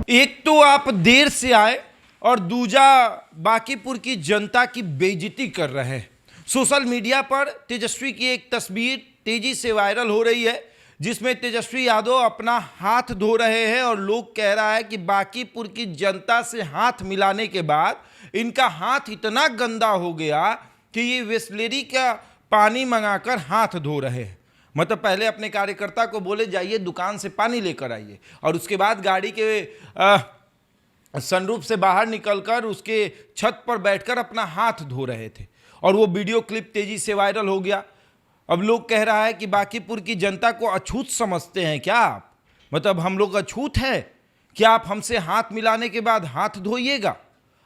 एक तो आप देर से आए और दूजा बांकीपुर की जनता की बेइज्जती कर रहे हैं। सोशल मीडिया पर तेजस्वी की एक तस्वीर तेजी से वायरल हो रही है जिसमें तेजस्वी यादव अपना हाथ धो रहे हैं और लोग कह रहा है कि बांकीपुर की जनता से हाथ मिलाने के बाद इनका हाथ इतना गंदा हो गया कि ये बिसलेरी का पानी मंगाकर हाथ धो रहे हैं। मतलब पहले अपने कार्यकर्ता को बोले जाइए दुकान से पानी लेकर आइए और उसके बाद गाड़ी के सनरूफ से बाहर निकलकर उसके छत पर बैठकर अपना हाथ धो रहे थे और वो वीडियो क्लिप तेजी से वायरल हो गया। अब लोग कह रहा है कि बांकीपुर की जनता को अछूत समझते हैं क्या आप? मतलब हम लोग अछूत हैं कि आप हमसे हाथ मिलाने के बाद हाथ धोइएगा।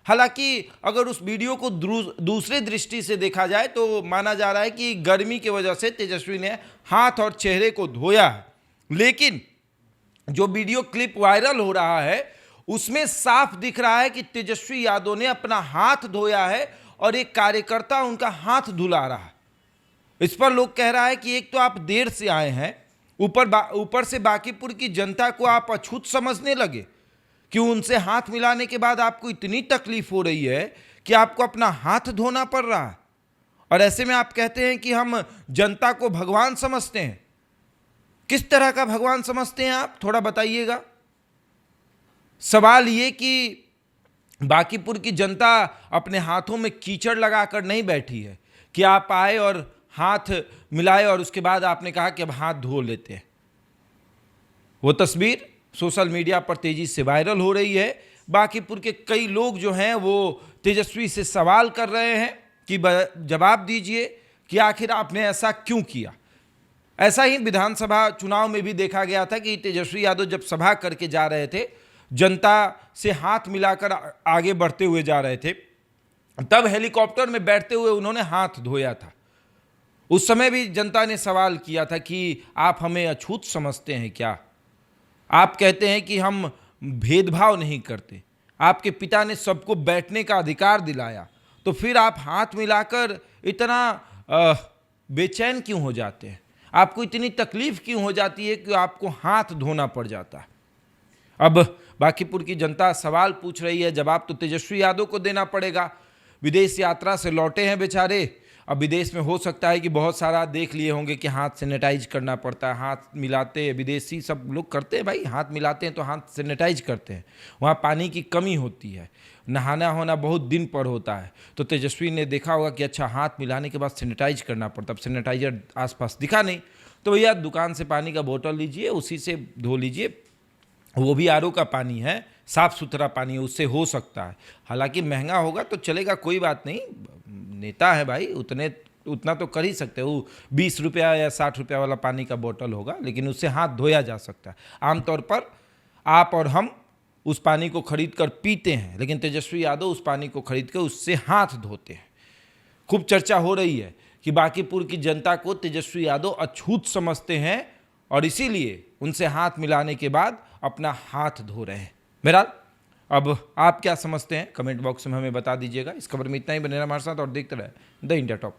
हालांकि अगर उस वीडियो को दूसरे दृष्टि से देखा जाए तो माना जा रहा है कि गर्मी की वजह से तेजस्वी ने हाथ और चेहरे को धोया है, लेकिन जो वीडियो क्लिप वायरल हो रहा है उसमें साफ दिख रहा है कि तेजस्वी यादव ने अपना हाथ धोया है और एक कार्यकर्ता उनका हाथ धुला रहा है। इस पर लोग कह रहा है कि एक तो आप देर से आए हैं, ऊपर से बांकीपुर की जनता को आप अछूत समझने लगे कि उनसे हाथ मिलाने के बाद आपको इतनी तकलीफ हो रही है कि आपको अपना हाथ धोना पड़ रहा है और ऐसे में आप कहते हैं कि हम जनता को भगवान समझते हैं। किस तरह का भगवान समझते हैं आप, थोड़ा बताइएगा। सवाल ये कि बांकीपुर की जनता अपने हाथों में कीचड़ लगाकर नहीं बैठी है कि आप आए और हाथ मिलाए और उसके बाद आपने कहा कि अब हाथ धो लेते हैं। वो तस्वीर सोशल मीडिया पर तेजी से वायरल हो रही है। बांकीपुर के कई लोग जो हैं वो तेजस्वी से सवाल कर रहे हैं कि जवाब दीजिए कि आखिर आपने ऐसा क्यों किया। ऐसा ही विधानसभा चुनाव में भी देखा गया था कि तेजस्वी यादव जब सभा करके जा रहे थे, जनता से हाथ मिलाकर आगे बढ़ते हुए जा रहे थे, तब हेलीकॉप्टर में बैठते हुए उन्होंने हाथ धोया था। उस समय भी जनता ने सवाल किया था कि आप हमें अछूत समझते हैं क्या? आप कहते हैं कि हम भेदभाव नहीं करते, आपके पिता ने सबको बैठने का अधिकार दिलाया, तो फिर आप हाथ मिलाकर इतना बेचैन क्यों हो जाते हैं? आपको इतनी तकलीफ क्यों हो जाती है कि आपको हाथ धोना पड़ जाता है? अब बांकीपुर की जनता सवाल पूछ रही है, जवाब तो तेजस्वी यादव को देना पड़ेगा। विदेश यात्रा से लौटे हैं बेचारे। अब विदेश में हो सकता है कि बहुत सारा देख लिए होंगे कि हाथ सैनिटाइज करना पड़ता है, हाथ मिलाते हैं, विदेशी सब लोग करते हैं भाई, हाथ मिलाते हैं तो हाथ सैनिटाइज करते हैं। वहाँ पानी की कमी होती है, नहाना होना बहुत दिन पर होता है, तो तेजस्वी ने देखा होगा कि अच्छा हाथ मिलाने के बाद सैनिटाइज करना पड़ता। अब सैनिटाइजर आसपास दिखा नहीं तो भैया दुकान से पानी का बोतल लीजिए, उसी से धो लीजिए। वो भी आरओ का पानी है, साफ़ सुथरा पानी है, उससे हो सकता है। हालांकि महंगा होगा तो चलेगा, कोई बात नहीं, नेता है भाई, उतना तो कर ही सकते हो। 20 रुपया या 60 रुपया वाला पानी का बोतल होगा, लेकिन उससे हाथ धोया जा सकता है। आमतौर पर आप और हम उस पानी को खरीद कर पीते हैं, लेकिन तेजस्वी यादव उस पानी को खरीद कर उससे हाथ धोते हैं। खूब चर्चा हो रही है कि बांकीपुर की जनता को तेजस्वी यादव अछूत समझते हैं और इसीलिए उनसे हाथ मिलाने के बाद अपना हाथ धो रहे हैं। बहरहाल अब आप क्या समझते हैं कमेंट बॉक्स में हमें बता दीजिएगा। इस खबर में इतना ही, बने रहिए हमारे साथ और देखते रहे द इंडिया टॉप।